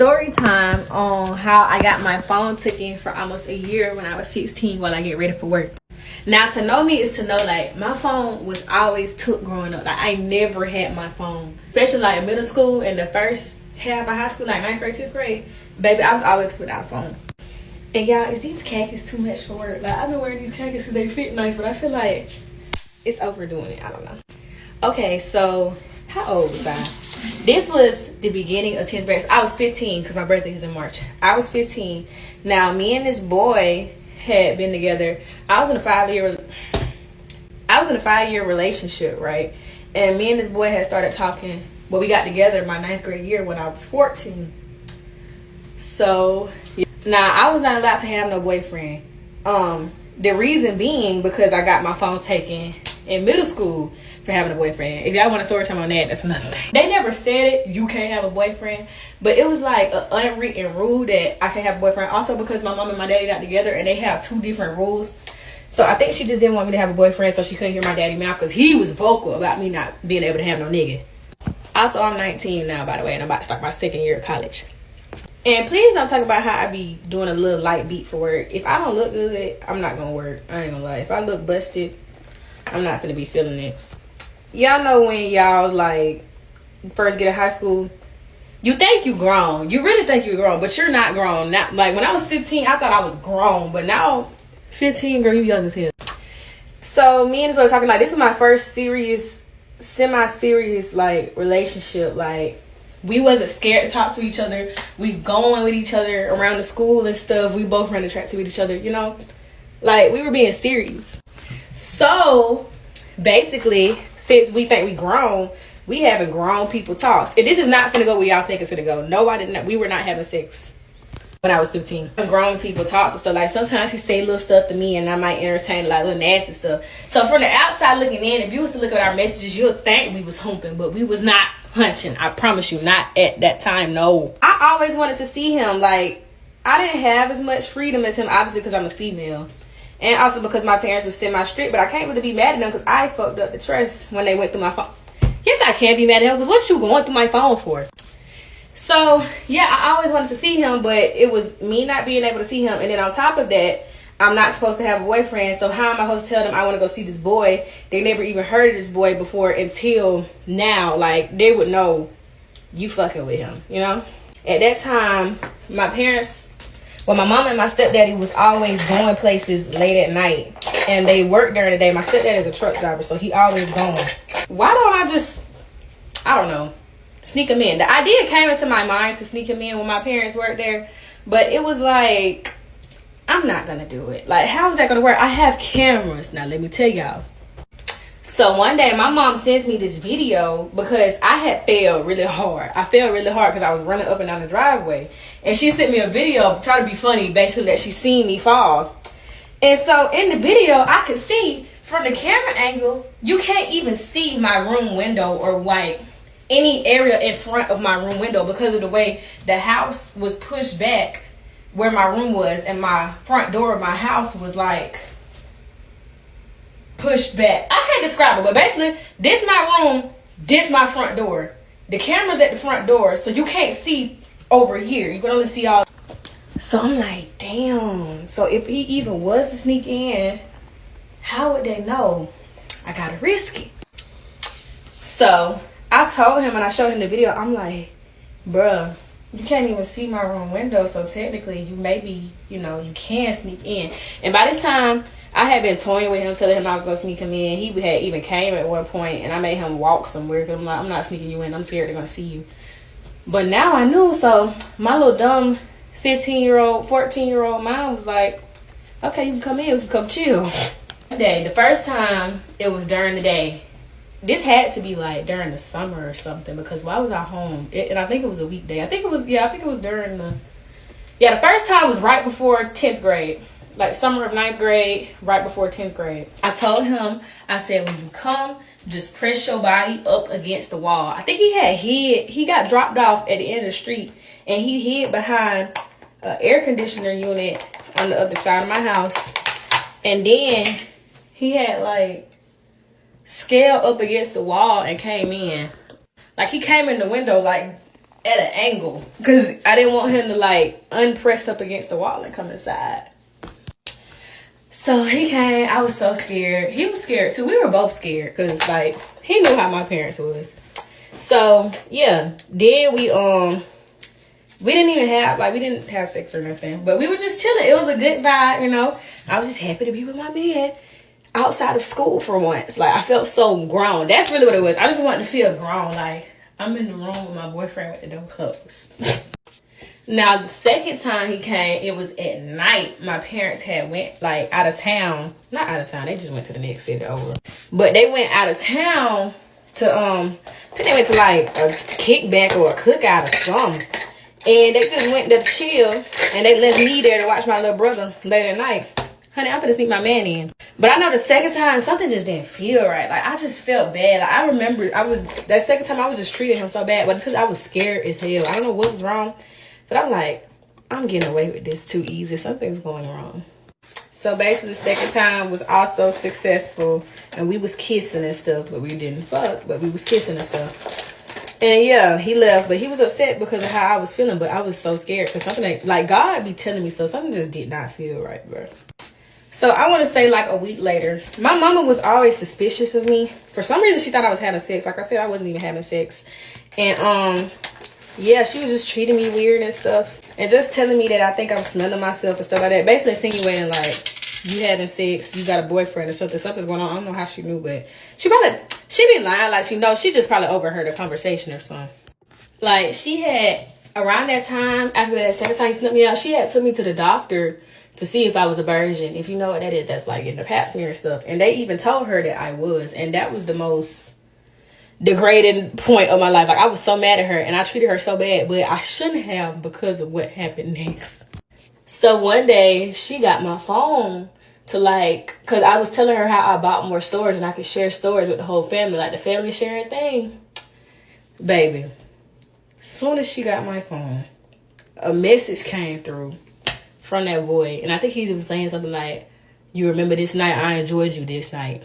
story time on how I got my phone taken for almost a year when I was 16 while I get ready for work. Now, to know me is to know, like, my phone was always took growing up. Like, I never had my phone. Especially, like, middle school and the first half of high school, like 9th grade, 10th grade. Baby, I was always without a phone. And, y'all, is these khakis too much for work? Like, I've been wearing these khakis because they fit nice, but I feel like it's overdoing it. I don't know. Okay, so how old was I? This was the beginning of 10th grade. So I was 15 because my birthday is in March. I was 15. Now, me and this boy had been together. I was in a 5-year relationship, right? And me and this boy had started talking. Well, we got together my 9th grade year when I was 14. So, yeah. Now, I was not allowed to have no boyfriend. The reason being because I got my phone taken in middle school for having a boyfriend. If y'all want a story time on that, that's another thing. They never said it, you can't have a boyfriend, but it was like an unwritten rule that I can have a boyfriend. Also because my mom and my daddy got together and they have 2 different rules. So I think she just didn't want me to have a boyfriend so she couldn't hear my daddy mouth because he was vocal about me not being able to have no nigga. Also, I'm 19 now, by the way, and I'm about to start my 2nd year of college. And please don't talk about how I be doing a little light beat for work. If I don't look good, I'm not gonna work. I ain't gonna lie. If I look busted, I'm not gonna be feeling it. Y'all know when y'all like first get to high school, you think you grown. You really think you're grown, but you're not grown. Not like when I was 15, I thought I was grown, but now 15, girl, you young as hell. So me and this boy talking like this is my first serious, semi-serious like relationship. Like we wasn't scared to talk to each other. We going with each other around the school and stuff. We both ran the track to with each other, you know, like we were being serious. So basically, since we think we grown, we having grown people talks. And this is not finna go where y'all think it's finna go. No, we were not having sex when I was 15. Grown people talks and stuff. Like sometimes he say little stuff to me and I might entertain like little nasty stuff. So from the outside looking in, if you was to look at our messages, you'll think we was humping, but we was not hunching. I promise you, not at that time, no. I always wanted to see him. Like, I didn't have as much freedom as him, obviously because I'm a female. And also because my parents were semi-strict, but I can't really be mad at them because I fucked up the trust when they went through my phone. Yes, I can be mad at him because what you going through my phone for? So, yeah, I always wanted to see him, but it was me not being able to see him. And then on top of that, I'm not supposed to have a boyfriend. So how am I supposed to tell them I want to go see this boy? They never even heard of this boy before until now. Like, they would know you fucking with him, you know? At that time, my parents... Well, my mom and my stepdaddy was always going places late at night. And they worked during the day. My stepdad is a truck driver, so he always gone. Why don't I just, I don't know, sneak him in? The idea came into my mind to sneak him in when my parents worked there. But it was like, I'm not going to do it. Like, how is that going to work? I have cameras. Now, let me tell y'all. So one day, my mom sends me this video because I had failed really hard. I failed really hard because I was running up and down the driveway. And she sent me a video trying to be funny, basically that she seen me fall. And so in the video, I could see from the camera angle, you can't even see my room window or like any area in front of my room window because of the way the house was pushed back where my room was. And my front door of my house was like pushed back. I can't describe it, but basically, this my room, this my front door. The camera's at the front door, so you can't see over here. You can only see all. So I'm like, damn. So if he even was to sneak in, how would they know? I gotta risk it. So I told him and I showed him the video. I'm like, bruh, you can't even see my room window, so technically you maybe, you know, you can sneak in. And by this time, I had been toying with him, telling him I was going to sneak him in. He had even came at one point, and I made him walk somewhere. Cause I'm like, I'm not sneaking you in. I'm scared they're going to see you. But now I knew, so my little dumb 15-year-old, 14-year-old mind was like, okay, you can come in. We can come chill. One day, the first time, it was during the day. This had to be like during the summer or something, because why was I home? And I think it was a weekday. I think it was during the... Yeah, the first time was right before 10th grade. Like summer of 9th grade, right before 10th grade. I told him, I said, when you come, just press your body up against the wall. I think he got dropped off at the end of the street, and he hid behind an air conditioner unit on the other side of my house. And then he had like scaled up against the wall and came in. Like he came in the window like at an angle because I didn't want him to like unpress up against the wall and come inside. So he came. I was so scared. He was scared too. We were both scared because like he knew how my parents was. So yeah, then we didn't even have we didn't have sex or nothing, but we were just chilling. It was a good vibe, you know. I was just happy to be with my man outside of school for once. Like I felt so grown. That's really what it was. I just wanted to feel grown. Like I'm in the room with my boyfriend with the door closed. Now the second time he came, it was at night. My parents had went like out of town. Not out of town. They just went to the next city over. But they went out of town to I think they went to like a kickback or a cookout or something. And they just went to chill, and they left me there to watch my little brother late at night. Honey, I'm gonna sneak my man in. But I know the second time, something just didn't feel right. Like, I just felt bad. Like, I remember, that second time, I was just treating him so bad. But it's because I was scared as hell. I don't know what was wrong. But I'm like, I'm getting away with this too easy. Something's going wrong. So, basically, the second time was also successful. And we was kissing and stuff. But we didn't fuck. But we was kissing and stuff. And yeah, he left, but he was upset because of how I was feeling. But I was so scared because something like God be telling me so. Something just did not feel right, bro. So I want to say like a week later, my mama was always suspicious of me. For some reason, she thought I was having sex. Like I said, I wasn't even having sex. And yeah, she was just treating me weird and stuff, and just telling me that I think I'm smelling myself and stuff like that. Basically insinuating like you having sex, you got a boyfriend or something. Something's going on. I don't know how she knew, but she be lying like she knows. She just probably overheard a conversation or something. Like she had around that time, after that second time he snuck me out, she had took me to the doctor to see if I was a virgin. If you know what that is, that's like in the pap smear and stuff. And they even told her that I was, and that was the most degrading point of my life. Like I was so mad at her, and I treated her so bad, but I shouldn't have because of what happened next. So one day she got my phone to like, cause I was telling her how I bought more storage and I could share storage with the whole family, like the family sharing thing. Baby, soon as she got my phone, a message came through from that boy, and I think he was saying something like, "You remember this night? I enjoyed you this night."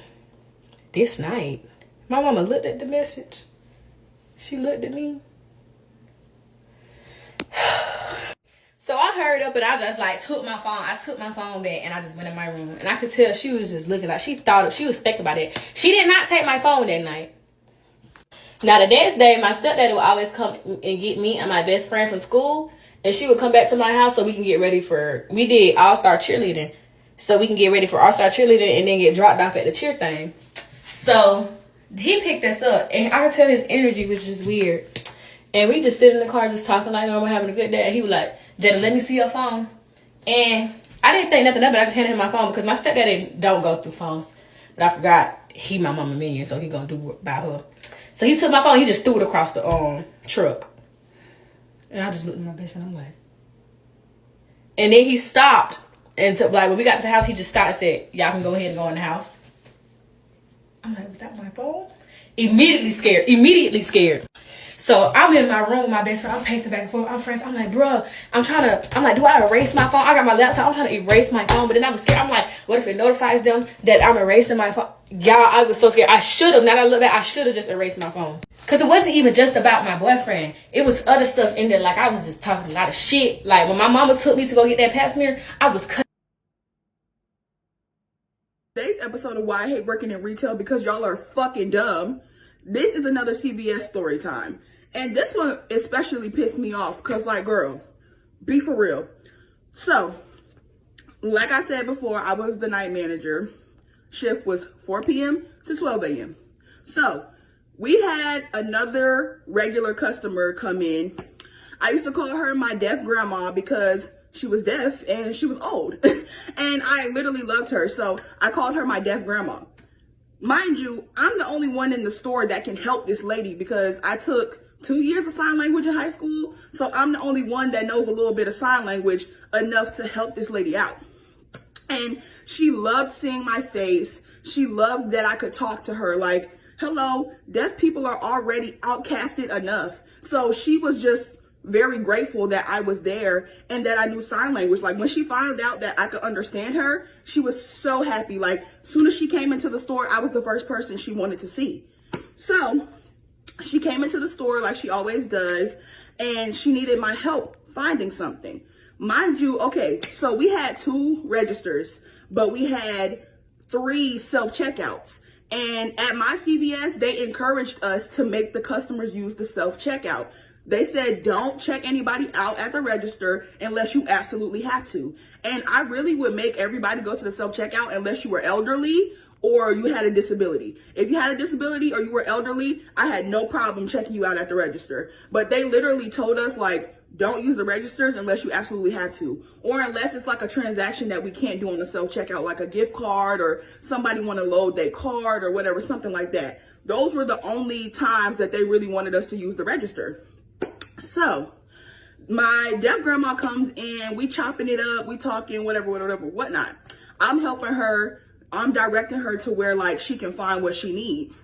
This night, my mama looked at the message. She looked at me. So I hurried up and I just like took my phone. I took my phone back and I just went in my room. And I could tell she was just looking like she was thinking about it. She did not take my phone that night. Now the next day, my stepdaddy would always come and get me and my best friend from school. And she would come back to my house so we can get ready we did all-star cheerleading. So we can get ready for all-star cheerleading and then get dropped off at the cheer thing. So he picked us up and I could tell his energy was just weird. And we just sit in the car just talking like normal, having a good day. And he was like, "Jada, let me see your phone." And I didn't think nothing of it. I just handed him my phone because my stepdaddy don't go through phones. But I forgot he my mama minion, so he gonna do it by her. So he took my phone. He just threw it across the truck. And I just looked at my best friend. I'm like. And then he stopped. And took, like when we got to the house, he just stopped and said, "Y'all can go ahead and go in the house." I'm like, "Was that my phone?" Immediately scared. So I'm in my room with my best friend. I'm pacing back and forth. I'm friends. I'm like, "Bruh, I'm like, do I erase my phone?" I got my laptop. I'm trying to erase my phone. But then I was scared. I'm like, what if it notifies them that I'm erasing my phone? Y'all, I was so scared. I should have. Now that I look back, I should have just erased my phone. Because it wasn't even just about my boyfriend. It was other stuff in there. Like, I was just talking a lot of shit. Like, when my mama took me to go get that pap smear, I was cutting. Today's episode of Why I Hate Working in Retail because y'all are fucking dumb. This is another CBS story time. And this one especially pissed me off because, like, girl, be for real. So, like I said before, I was the night manager. Shift was 4 p.m. to 12 a.m. So, we had another regular customer come in. I used to call her my deaf grandma because she was deaf and she was old. And I literally loved her. So, I called her my deaf grandma. Mind you, I'm the only one in the store that can help this lady because I took 2 years of sign language in high school. So I'm the only one that knows a little bit of sign language enough to help this lady out. And she loved seeing my face. She loved that I could talk to her. Like, hello, deaf people are already outcasted enough. So she was just very grateful that I was there and that I knew sign language. Like, when she found out that I could understand her, she was so happy. Like, soon as she came into the store, I was the first person she wanted to see. So she came into the store like she always does. and she needed my help finding something. Mind you, okay, so we had 2 registers, but we had 3 self-checkouts. And at my CVS, they encouraged us to make the customers use the self-checkout. They said, don't check anybody out at the register unless you absolutely have to. And I really would make everybody go to the self-checkout unless you were elderly or you had a disability. If you had a disability or you were elderly, I had no problem checking you out at the register. But they literally told us, like, don't use the registers unless you absolutely have to, or unless it's like a transaction that we can't do on the self-checkout, like a gift card or somebody want to load their card or whatever, something like that. Those were the only times that they really wanted us to use the register. So my deaf grandma comes in, we chopping it up, we talking, whatever, whatnot. I'm helping her. I'm directing her to where, like, she can find what she needs.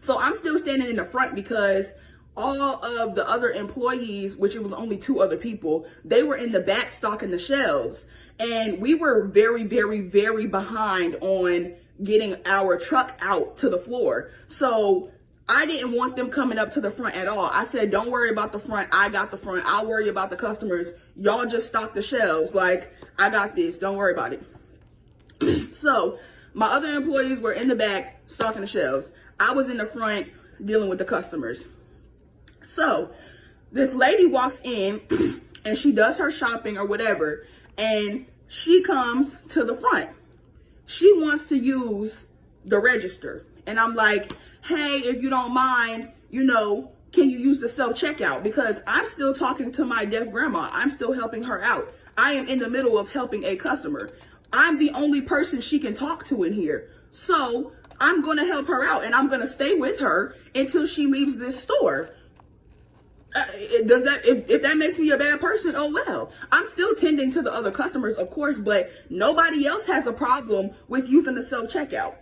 So I'm still standing in the front because all of the other employees, which it was only 2 other people, they were in the back stocking the shelves. And we were very, very, very behind on getting our truck out to the floor. So I didn't want them coming up to the front at all. I said, don't worry about the front. I got the front. I'll worry about the customers. Y'all just stock the shelves. Like, I got this. Don't worry about it. So my other employees were in the back stocking the shelves. I was in the front dealing with the customers. So this lady walks in and she does her shopping or whatever, and she comes to the front. She wants to use the register. And I'm like, hey, if you don't mind, can you use the self-checkout? Because I'm still talking to my deaf grandma. I'm still helping her out. I am in the middle of helping a customer. I'm the only person she can talk to in here. So I'm going to help her out, and I'm going to stay with her until she leaves this store. If that makes me a bad person, oh well. I'm still tending to the other customers, of course, but nobody else has a problem with using the self-checkout.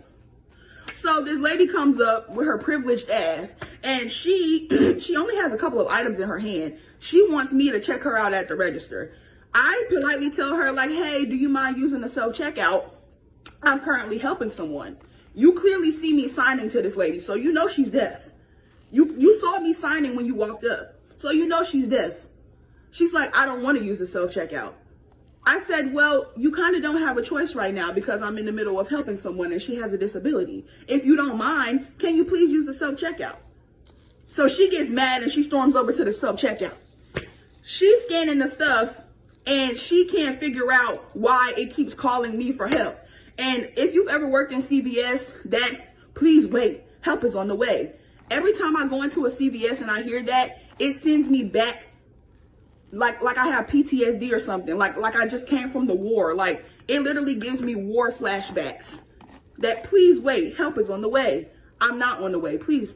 So this lady comes up with her privileged ass, and she only has a couple of items in her hand. She wants me to check her out at the register. I politely tell her, like, hey, do you mind using the self-checkout? I'm currently helping someone. You clearly see me signing to this lady, so you know she's deaf. You saw me signing when you walked up, so you know she's deaf. She's like, I don't want to use the self-checkout. I said, well, you kind of don't have a choice right now because I'm in the middle of helping someone and she has a disability. If you don't mind, can you please use the self-checkout? So she gets mad and she storms over to the self-checkout. She's scanning the stuff and she can't figure out why it keeps calling me for help. And if you've ever worked in CVS, please wait, help is on the way. Every time I go into a CVS and I hear that, it sends me back like I have PTSD or something, like I just came from the war. Like, it literally gives me war flashbacks. That please wait, help is on the way. I'm not on the way, please.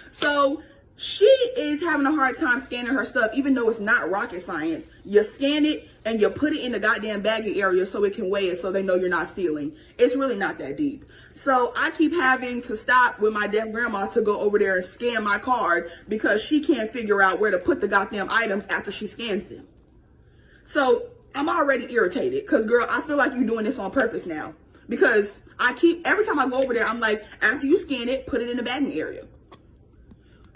So she is having a hard time scanning her stuff, even though it's not rocket science. You scan it and you put it in the goddamn bagging area so it can weigh it so they know you're not stealing. It's really not that deep. So I keep having to stop with my deaf grandma to go over there and scan my card because she can't figure out where to put the goddamn items after she scans them. So I'm already irritated because, girl, I feel like you're doing this on purpose now. Because every time I go over there, I'm like, after you scan it, put it in the bagging area.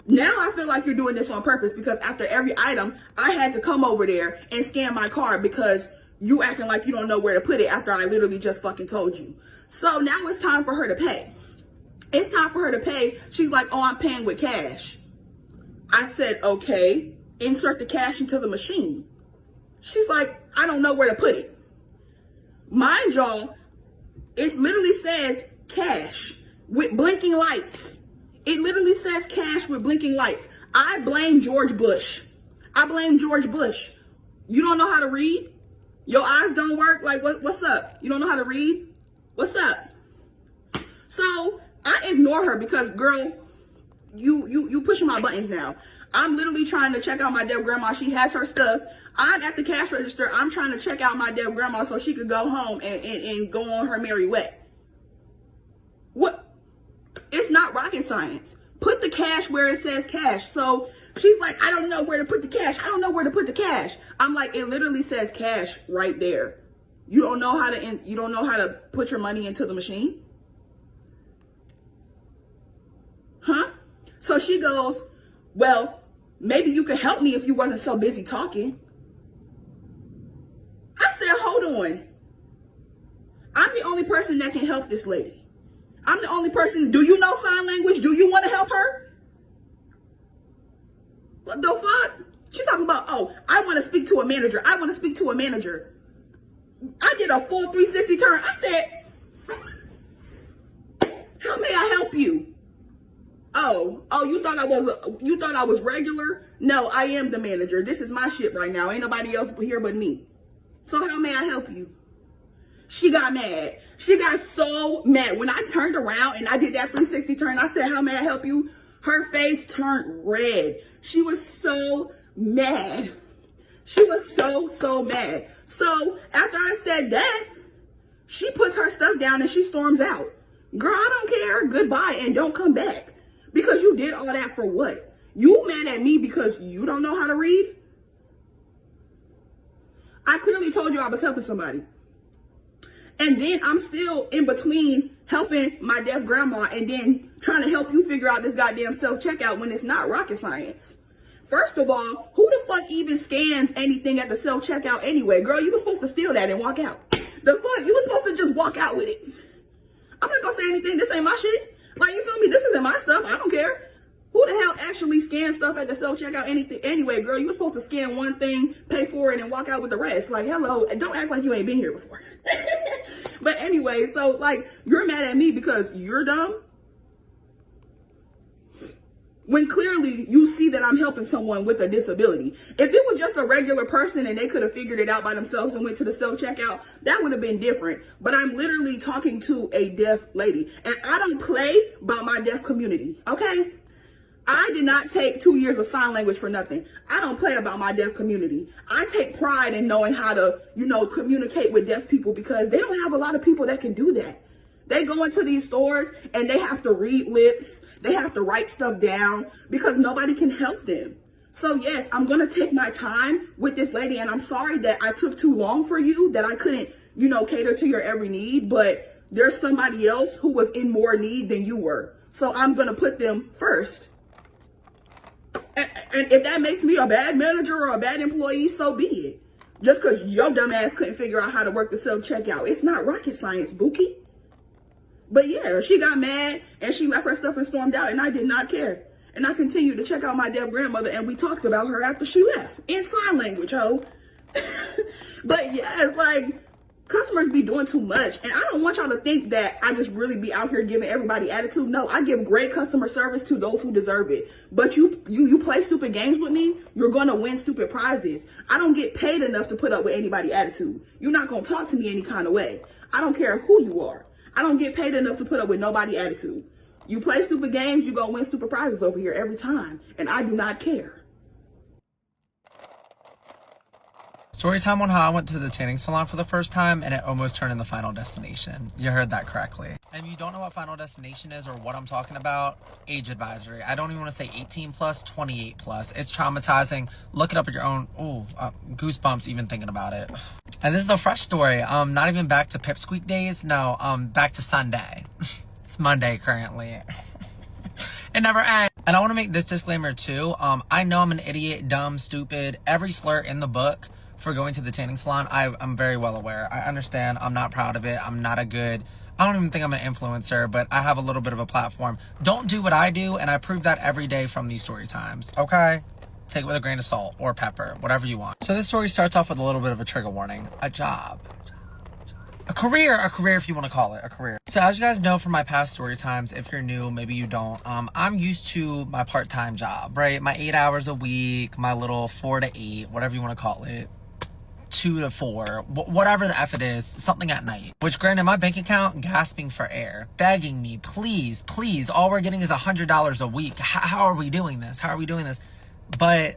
Now I feel like you're doing this on purpose because after every item, I had to come over there and scan my card because you acting like you don't know where to put it after I literally just fucking told you. So now it's time for her to pay. It's time for her to pay. She's like, oh, I'm paying with cash. I said, okay, insert the cash into the machine. She's like, I don't know where to put it. Mind y'all, it literally says cash with blinking lights. It literally says cash with blinking lights. I blame George Bush. You don't know how to read? Your eyes don't work? Like, what's up? You don't know how to read? What's up? So I ignore her because, girl, you pushing my buttons now. I'm literally trying to check out my deaf grandma. She has her stuff. I'm at the cash register. I'm trying to check out my deaf grandma so she could go home and go on her merry way. What? It's not rocket science. Put the cash where it says cash. So she's like, I don't know where to put the cash. I'm like, it literally says cash right there. You don't know how to put your money into the machine? Huh? So she goes, well, Maybe you could help me if you wasn't so busy talking. I said, hold on. I'm the only person that can help this lady. I'm the only person. Do you know sign language? Do you want to help her? What the fuck? She's talking about, oh, I want to speak to a manager. I want to speak to a manager. I did a full 360 turn. I said, how may I help you? Oh, you thought I was regular? No, I am the manager. This is my shit right now. Ain't nobody else here but me. So how may I help you? She got mad. She got so mad. When I turned around and I did that 360 turn, I said, how may I help you? Her face turned red. She was so mad. She was so mad. So after I said that, she puts her stuff down and she storms out. Girl, I don't care. Goodbye and don't come back. Because you did all that for what? You mad at me because you don't know how to read? I clearly told you I was helping somebody. And then I'm still in between helping my deaf grandma and then trying to help you figure out this goddamn self-checkout when it's not rocket science. First of all, who the fuck even scans anything at the self-checkout anyway? Girl, you were supposed to steal that and walk out. The fuck? You were supposed to just walk out with it. I'm not gonna say anything. This ain't my shit. Like, you feel me? This isn't my stuff. I don't care. Who the hell actually scans stuff at the self-checkout anything anyway? Girl, you were supposed to scan one thing, pay for it, and walk out with the rest. Like, hello, and don't act like you ain't been here before. But anyway, so, like, you're mad at me because you're dumb? When clearly you see that I'm helping someone with a disability. If it was just a regular person and they could have figured it out by themselves and went to the self-checkout, that would have been different. But I'm literally talking to a deaf lady. And I don't play about my deaf community, okay? I did not take 2 years of sign language for nothing. I don't play about my deaf community. I take pride in knowing how to, communicate with deaf people because they don't have a lot of people that can do that. They go into these stores and they have to read lips. They have to write stuff down because nobody can help them. So yes, I'm going to take my time with this lady, and I'm sorry that I took too long for you, that I couldn't, cater to your every need, but there's somebody else who was in more need than you were. So I'm going to put them first. And if that makes me a bad manager or a bad employee, so be it. Just because your dumb ass couldn't figure out how to work the self-checkout. It's not rocket science, Bookie. But yeah, she got mad and she left her stuff and stormed out, and I did not care. And I continued to check out my deaf grandmother, and we talked about her after she left in sign language, ho. But yeah, it's like customers be doing too much, and I don't want y'all to think that I just really be out here giving everybody attitude. No, I give great customer service to those who deserve it. But you play stupid games with me, you're gonna win stupid prizes. I don't get paid enough to put up with anybody attitude. You're not gonna talk to me any kind of way. I don't care who you are. I don't get paid enough to put up with nobody attitude. You play stupid games, you're going to win stupid prizes over here every time. And I do not care. Story time on how I went to the tanning salon for the first time and it almost turned into Final Destination. You heard that correctly. And if you don't know what Final Destination is or what I'm talking about, age advisory. I don't even want to say 18 plus, 28 plus. It's traumatizing. Look it up at your own. Goosebumps even thinking about it. And this is a fresh story. Not even back to Pipsqueak days. No, back to Sunday. It's Monday currently. It never ends. And I want to make this disclaimer too. I know I'm an idiot, dumb, stupid, every slur in the book for going to the tanning salon. I'm very well aware. I understand. I'm not proud of it. I don't even think I'm an influencer, but I have a little bit of a platform. Don't do what I do, and I prove that every day from these story times, okay? Take it with a grain of salt or pepper, whatever you want. So this story starts off with a little bit of a trigger warning. A job. A career if you want to call it a career. So as you guys know from my past story times, if you're new, maybe you don't, I'm used to my part-time job, right? My 8 hours a week, my little 4 to 8, whatever you want to call it. 2 to 4, whatever the F it is, something at night. Which granted, my bank account gasping for air, begging me, please, all we're getting is $100 a week. How are we doing this? But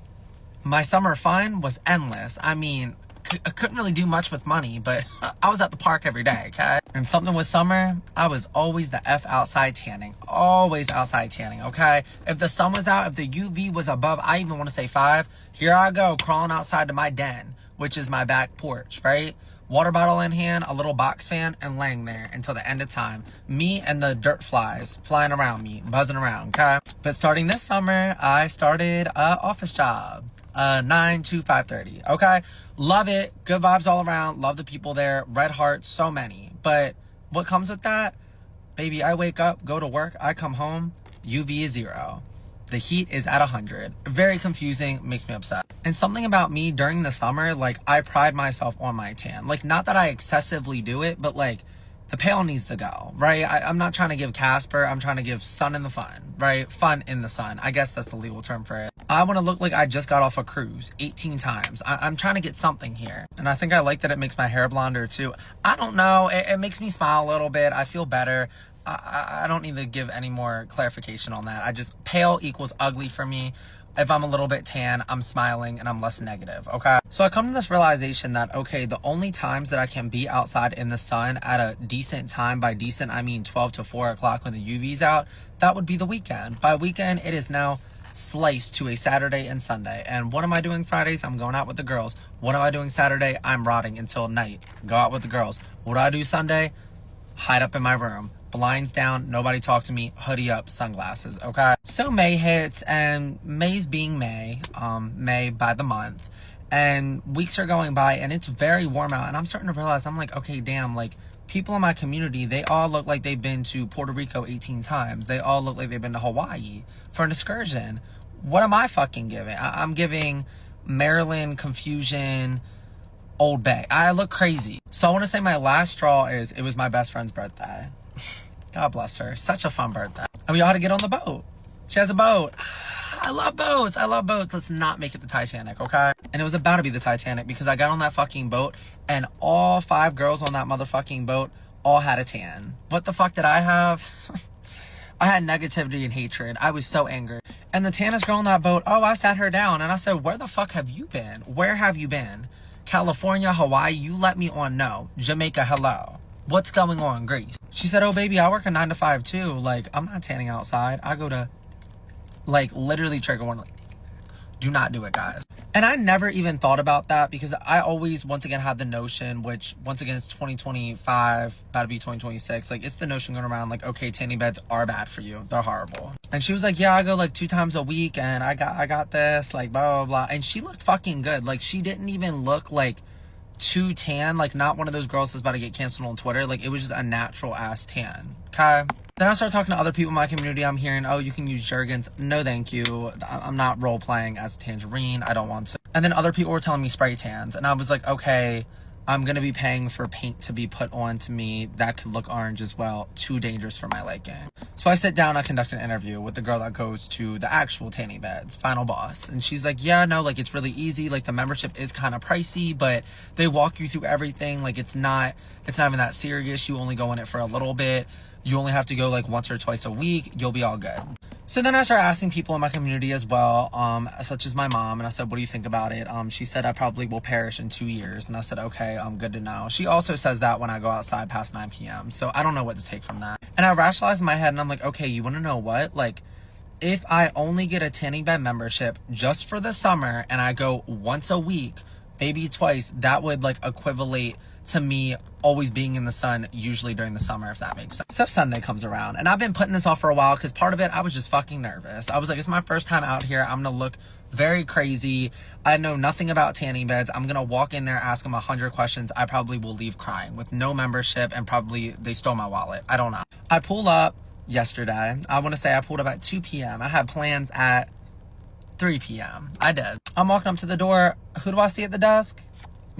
my summer fun was endless. I mean, I couldn't really do much with money, but I was at the park every day, okay? And something with summer, I was always the F outside tanning. Always outside tanning, okay? If the sun was out, if the UV was above, I even want to say 5, here I go, crawling outside to my den, which is my back porch, right? water bottle in hand, a little box fan, and laying there until the end of time. Me and the dirt flies flying around me, buzzing around, okay? But starting this summer, I started an office job, 9 to 5:30, okay? Love it, good vibes all around, love the people there, red hearts, so many. But what comes with that? Baby, I wake up, go to work, I come home, UV is 0. The heat is at 100. Very confusing, makes me upset. And something about me during the summer, like, I pride myself on my tan. Like, not that I excessively do it, but like, the pale needs to go, right? I'm not trying to give Casper, I'm trying to give sun in the fun, right? Fun in the sun. I guess that's the legal term for it. I want to look like I just got off a cruise 18 times. I'm trying to get something here. And I think I like that it makes my hair blonder too. I don't know, it makes me smile a little bit. I feel better. I don't need to give any more clarification on that. I just, pale equals ugly for me. If I'm a little bit tan, I'm smiling and I'm less negative, okay? So I come to this realization that, okay, the only times that I can be outside in the sun at a decent time, by decent, I mean 12 to 4 o'clock when the UV's out, that would be the weekend. By weekend, it is now sliced to a Saturday and Sunday. And what am I doing Fridays? I'm going out with the girls. What am I doing Saturday? I'm rotting until night. Go out with the girls. What do I do Sunday? Hide up in my room. Blinds down, nobody talk to me, hoodie up, sunglasses, okay? So May hits, and May's being May by the month, and weeks are going by, and it's very warm out, and I'm starting to realize, I'm like, okay, damn, like, people in my community, they all look like they've been to Puerto Rico 18 times. They all look like they've been to Hawaii for an excursion. What am I fucking giving? I'm giving Maryland confusion, Old Bay. I look crazy. So I want to say my last straw is, it was my best friend's birthday. God bless her. Such a fun birthday. And we all had to get on the boat. She has a boat. I love boats. I love boats. Let's not make it the Titanic, okay? And it was about to be the Titanic because I got on that fucking boat and all 5 girls on that motherfucking boat all had a tan. What the fuck did I have? I had negativity and hatred. I was so angry. And the tannest girl on that boat, oh, I sat her down and I said, where the fuck have you been? Where have you been? California, Hawaii, you let me on no. Jamaica, hello. What's going on, Greece? She said, oh, baby, I work a 9 to 5 too. Like, I'm not tanning outside. I go to, like, literally trigger warning. Like, do not do it, guys. And I never even thought about that because I always, once again, had the notion, which, once again, it's 2025, about to be 2026. Like, it's the notion going around, like, okay, tanning beds are bad for you. They're horrible. And she was like, yeah, I go, like, 2 times a week, and I got this, like, blah, blah, blah. And she looked fucking good. Like, she didn't even look, like, too tan, like not one of those girls that's about to get canceled on Twitter. Like, it was just a natural ass tan, okay? Then I started talking to other people in my community. I'm hearing, oh, you can use Jergens. No, thank you. I'm not role playing as Tangerine. I don't want to. And then other people were telling me spray tans. And I was like, okay, I'm going to be paying for paint to be put on to me that could look orange as well. Too dangerous for my liking. So I sit down, I conduct an interview with the girl that goes to the actual tanning beds, final boss. And she's like, yeah, no, like, it's really easy. Like, the membership is kind of pricey, but they walk you through everything. Like, it's not even that serious. You only go in it for a little bit. You only have to go like once or twice a week. You'll be all good. So then I started asking people in my community as well, such as my mom, and I said, what do you think about it? She said, I probably will perish in 2 years. And I said, okay, good to know. She also says that when I go outside past 9 p.m. So I don't know what to take from that. And I rationalized in my head and I'm like, okay, you want to know what? Like, if I only get a tanning bed membership just for the summer and I go once a week, maybe twice, that would like equivalent to me always being in the sun, usually during the summer, if that makes sense. So Sunday comes around and I've been putting this off for a while because part of it, I was just fucking nervous. I was like, it's my first time out here. I'm gonna look very crazy. I know nothing about tanning beds. I'm gonna walk in there, ask them 100 questions. I probably will leave crying with no membership and probably they stole my wallet. I don't know. I pull up yesterday. I want to say I pulled up at 2 p.m. I had plans at 3 p.m. I did. I'm walking up to the door. Who do I see at the desk?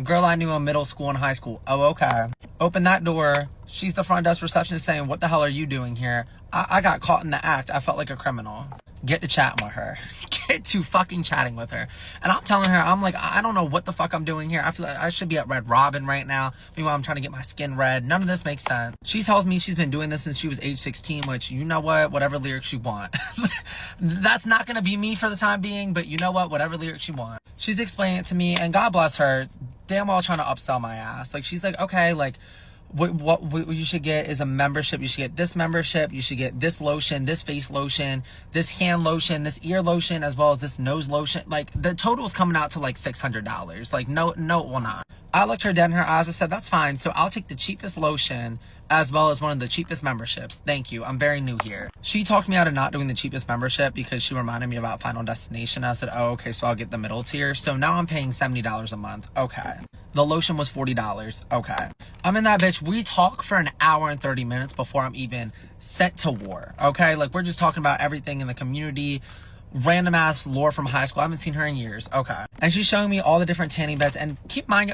Girl I knew in middle school and high school. Oh, okay. Open that door. She's the front desk receptionist saying, what the hell are you doing here? I got caught in the act. I felt like a criminal. Get to chatting with her. Get to fucking chatting with her. And I'm telling her, I'm like, I don't know what the fuck I'm doing here. I feel like I should be at Red Robin right now. Meanwhile, I'm trying to get my skin red. None of this makes sense. She tells me she's been doing this since she was age 16, which, you know what? Whatever lyrics you want. That's not going to be me for the time being, but you know what? Whatever lyrics you want. She's explaining it to me, and God bless her, damn well trying to upsell my ass. Like, she's like, okay, like, what you should get is a membership. You should get this membership. You should get this lotion, this face lotion, this hand lotion, this ear lotion, as well as this nose lotion. Like, the total is coming out to like $600. Like, no, it will not. I looked her dead in her eyes. I said, that's fine. So I'll take the cheapest lotion as well as one of the cheapest memberships. Thank you. I'm very new here. She talked me out of not doing the cheapest membership because she reminded me about Final Destination. I said, oh, okay, so I'll get the middle tier. So now I'm paying $70 a month. Okay. The lotion was $40. Okay. I'm in that bitch. We talk for an hour and 30 minutes before I'm even sent to war. Okay. Like, we're just talking about everything in the community. Random ass lore from high school. I haven't seen her in years. Okay. And she's showing me all the different tanning beds. And keep in mind,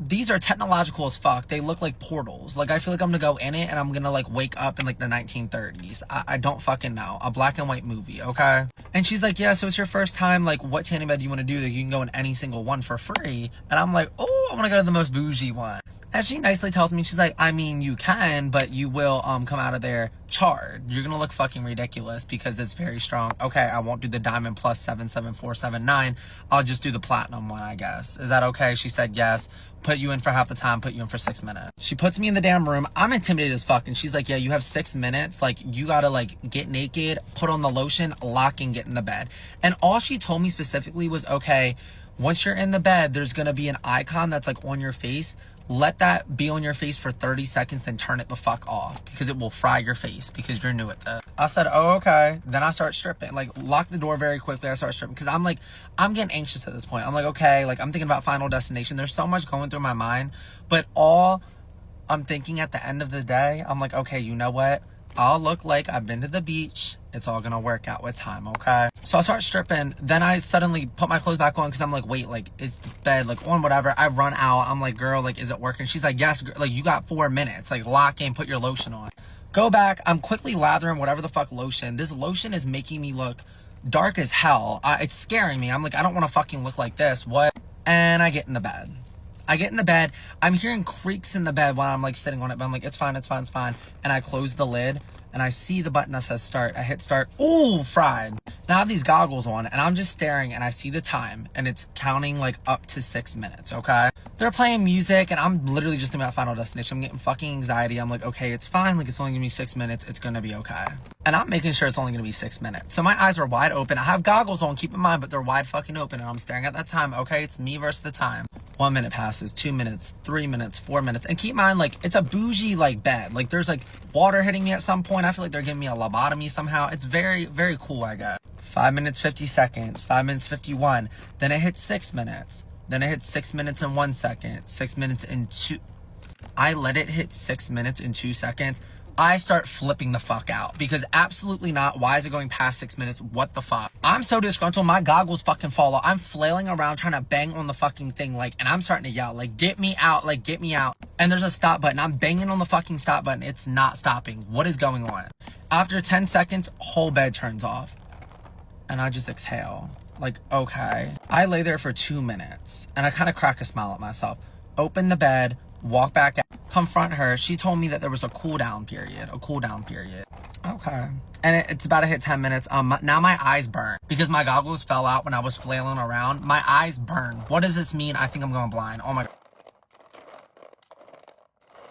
these are technological as fuck. They look like portals. Like, I feel like I'm gonna go in it and I'm gonna like wake up in like the 1930s. I don't fucking know. A black and white movie, okay? And she's like, yeah, so it's your first time. Like, what tanning bed do you want to do? That you can go in any single one for free. And I'm like, oh, I want to go to the most bougie one. And she nicely tells me, she's like, I mean, you can, but you will come out of there charred. You're gonna look fucking ridiculous because it's very strong. Okay, I won't do the diamond plus 77479. I'll just do the platinum one, I guess. Is that okay? She said yes. Put you in for half the time, put you in for 6 minutes. She puts me in the damn room. I'm intimidated as fuck. And she's like, yeah, you have 6 minutes. Like, you gotta like get naked, put on the lotion, lock and get in the bed. And all she told me specifically was, okay, once you're in the bed, there's gonna be an icon that's like on your face. Let that be on your face for 30 seconds, then turn it the fuck off because it will fry your face because you're new at this. I said, oh, okay. Then I start stripping. Like, lock the door very quickly. I start stripping because I'm like, I'm getting anxious at this point. I'm like, okay, like, I'm thinking about Final Destination. There's so much going through my mind, but all I'm thinking at the end of the day, I'm like, okay, you know what? I'll look like I've been to the beach. It's all gonna work out with time, okay? So I start stripping. Then I suddenly put my clothes back on because I'm like, wait, like, it's bed, like, on whatever. I run out. I'm like, girl, like, is it working? She's like, yes, like, you got 4 minutes. Like, lock in, put your lotion on. Go back. I'm quickly lathering whatever the fuck lotion. This lotion is making me look dark as hell. It's scaring me. I'm like, I don't want to fucking look like this. What? And I get in the bed. I get in the bed. I'm hearing creaks in the bed while I'm like sitting on it, but I'm like, it's fine, it's fine, it's fine. And I close the lid and I see the button that says start. I hit start. Ooh, fried. Now I have these goggles on and I'm just staring and I see the time and it's counting like up to 6 minutes, okay? They're playing music and I'm literally just thinking about Final Destination. I'm getting fucking anxiety. I'm like, okay, it's fine. Like, it's only gonna be 6 minutes. It's gonna be okay. And I'm making sure it's only gonna be 6 minutes. So my eyes are wide open. I have goggles on, keep in mind, but they're wide fucking open and I'm staring at that time. Okay, it's me versus the time. 1 minute passes, 2 minutes, 3 minutes, 4 minutes. And keep in mind, like, it's a bougie, like, bed. Like, there's, like, water hitting me at some point. I feel like they're giving me a lobotomy somehow. It's very, very cool, I guess. 5 minutes, 50 seconds, 5 minutes, 51. Then it hits 6 minutes. Then it hits 6 minutes and 1 second, 6 minutes and 2. I let it hit 6 minutes and 2 seconds. I start flipping the fuck out because absolutely not. Why is it going past 6 minutes? What the fuck? I'm so disgruntled. My goggles fucking fall off. I'm flailing around trying to bang on the fucking thing. Like, and I'm starting to yell, like, get me out, like, get me out. And there's a stop button. I'm banging on the fucking stop button. It's not stopping. What is going on? After 10 seconds, whole bed turns off. And I just exhale. Like, okay. I lay there for 2 minutes and I kind of crack a smile at myself. Open the bed, walk back out, confront her. She told me that there was a cool down period. Okay. And it's about to hit 10 minutes. Now my eyes burn because my goggles fell out when I was flailing around. My eyes burn. What does this mean? I think I'm going blind. Oh my God.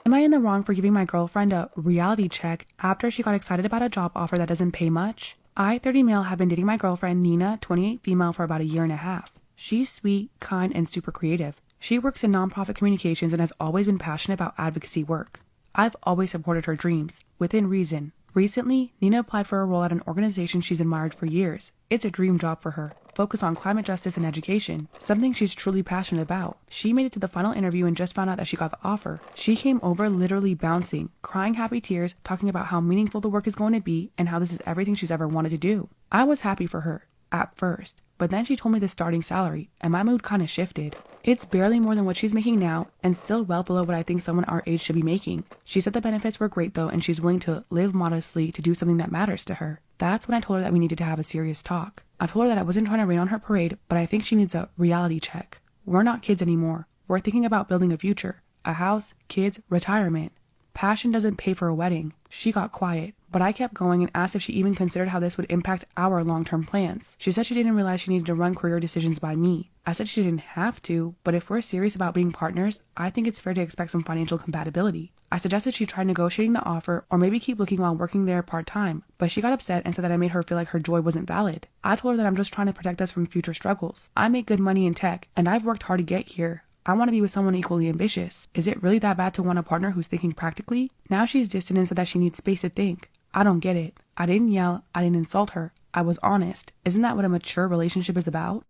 Am I in the wrong for giving my girlfriend a reality check after she got excited about a job offer that doesn't pay much? I, 30 male, have been dating my girlfriend, Nina, 28 female, for about a year and a half. She's sweet, kind, and super creative. She works in nonprofit communications and has always been passionate about advocacy work. I've always supported her dreams, within reason. Recently, Nina applied for a role at an organization she's admired for years. It's a dream job for her, focused on climate justice and education, something she's truly passionate about. She made it to the final interview and just found out that she got the offer. She came over literally bouncing, crying happy tears, talking about how meaningful the work is going to be and how this is everything she's ever wanted to do. I was happy for her, at first, but then she told me the starting salary, and my mood kind of shifted. It's barely more than what she's making now, and still well below what I think someone our age should be making. She said the benefits were great though, and she's willing to live modestly to do something that matters to her. That's when I told her that we needed to have a serious talk. I told her that I wasn't trying to rain on her parade, but I think she needs a reality check. We're not kids anymore. We're thinking about building a future. A house, kids, retirement. Passion doesn't pay for a wedding. She got quiet, but I kept going and asked if she even considered how this would impact our long-term plans. She said she didn't realize she needed to run career decisions by me. I said she didn't have to, but if we're serious about being partners, I think it's fair to expect some financial compatibility. I suggested she try negotiating the offer or maybe keep looking while working there part-time, but she got upset and said that I made her feel like her joy wasn't valid. I told her that I'm just trying to protect us from future struggles. I make good money in tech, and I've worked hard to get here. I want to be with someone equally ambitious. Is it really that bad to want a partner who's thinking practically? Now she's distant and said that she needs space to think. I don't get it. I didn't yell. I didn't insult her. I was honest. Isn't that what a mature relationship is about?